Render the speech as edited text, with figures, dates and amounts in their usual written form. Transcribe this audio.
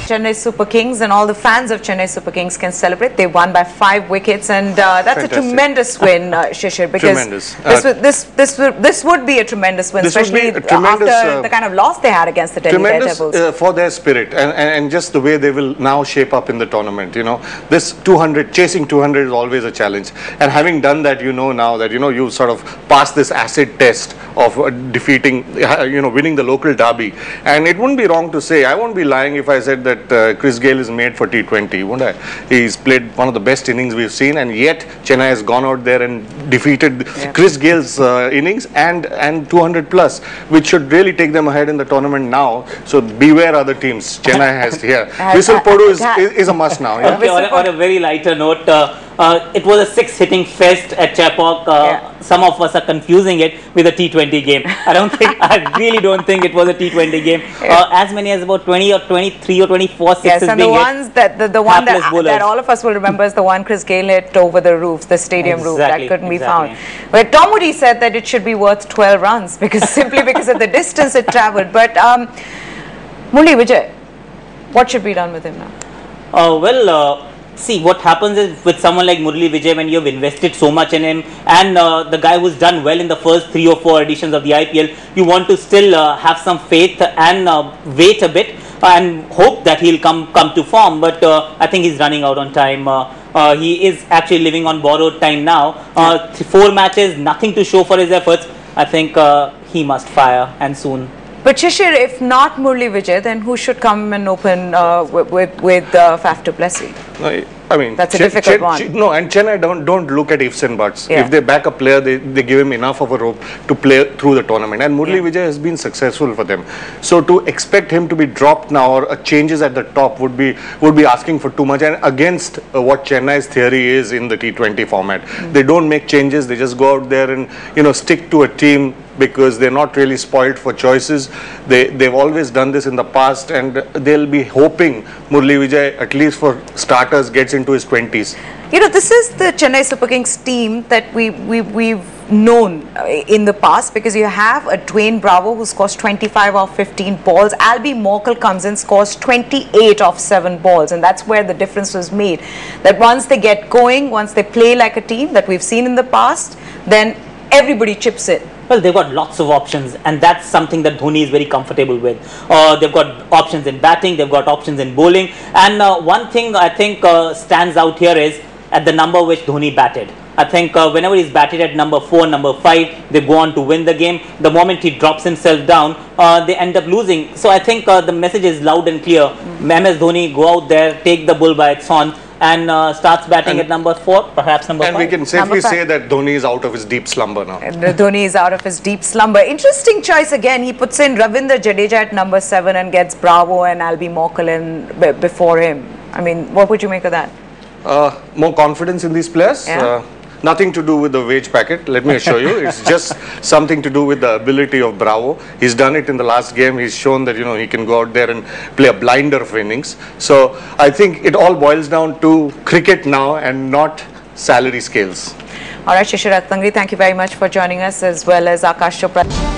Chennai Super Kings and all the fans of Chennai Super Kings can celebrate. They won by 5 wickets, and that's a tremendous win, Shishir, because this would be a tremendous win, especially after the kind of loss they had against the Delhi Daredevils. For their spirit and just the way they will now shape up in the tournament. You know, this 200, chasing 200 is always a challenge, and having done that, you know now that you sort of passed this acid test of defeating, winning the local derby. And it wouldn't be wrong to say, I won't be lying if I said that Chris Gayle is made for T20, won't I? He's played one of the best innings we've seen, and yet Chennai has gone out there and defeated Chris Gayle's innings and 200 plus, which should really take them ahead in the tournament now. So beware other teams. Chennai has here. Whistle Podu is a must now. Yeah? Okay, on a very lighter note, it was a 6-hitting fest at Chepauk. Some of us are confusing it with a T20 game. I really don't think it was a T20 game. As many as about 20 or 23 or 24 sixes and being the one that all of us will remember is the one Chris Gayle hit over the roof, the stadium roof, that couldn't be found. But Tom Moody said that it should be worth 12 runs simply because of the distance it travelled. But Murli Vijay, what should be done with him now? See, what happens is with someone like Murali Vijay, when you have invested so much in him, and the guy who's done well in the first 3 or 4 editions of the IPL, you want to still have some faith and wait a bit and hope that he'll come to form. But I think he's running out on time. He is actually living on borrowed time now. 4 matches, nothing to show for his efforts. I think he must fire, and soon. But Shishir, if not Murali Vijay, then who should come and open with Faf du Plessis? I mean, that's a difficult one. No, and Chennai don't look at ifs and buts. If they back a player, they give him enough of a rope to play through the tournament. And Murali Vijay has been successful for them. So to expect him to be dropped now or changes at the top would be asking for too much, and against what Chennai's theory is in the T20 format. They don't make changes. They just go out there and stick to a team, because they're not really spoiled for choices. They've always done this in the past, and they'll be hoping Murali Vijay, at least for starters, gets into his 20s. This is the Chennai Super Kings team that we've known in the past, because you have a Dwayne Bravo who scores 25 off 15 balls. Albie Morkel comes in, scores 28 off 7 balls, and that's where the difference was made. That once they get going, once they play like a team that we've seen in the past, then everybody chips in. Well, they've got lots of options, and that's something that Dhoni is very comfortable with. They've got options in batting, they've got options in bowling, and one thing I think stands out here is at the number which Dhoni batted. I think whenever he's batted at number 4, number 5, they go on to win the game. The moment he drops himself down, they end up losing. So I think the message is loud and clear. MS Dhoni, go out there, take the bull by its horn, and starts batting at number 4, perhaps number 5. And we can safely say that Dhoni is out of his deep slumber now. Dhoni is out of his deep slumber. Interesting choice again. He puts in Ravindra Jadeja at number 7 and gets Bravo and Albie Morkel in before him. I mean, what would you make of that? More confidence in these players. Nothing to do with the wage packet, let me assure you. It's just something to do with the ability of Bravo. He's done it in the last game. He's shown that he can go out there and play a blinder of innings. So I think it all boils down to cricket now and not salary scales. All right, Shishir Tangri, thank you very much for joining us, as well as Akash Chopra.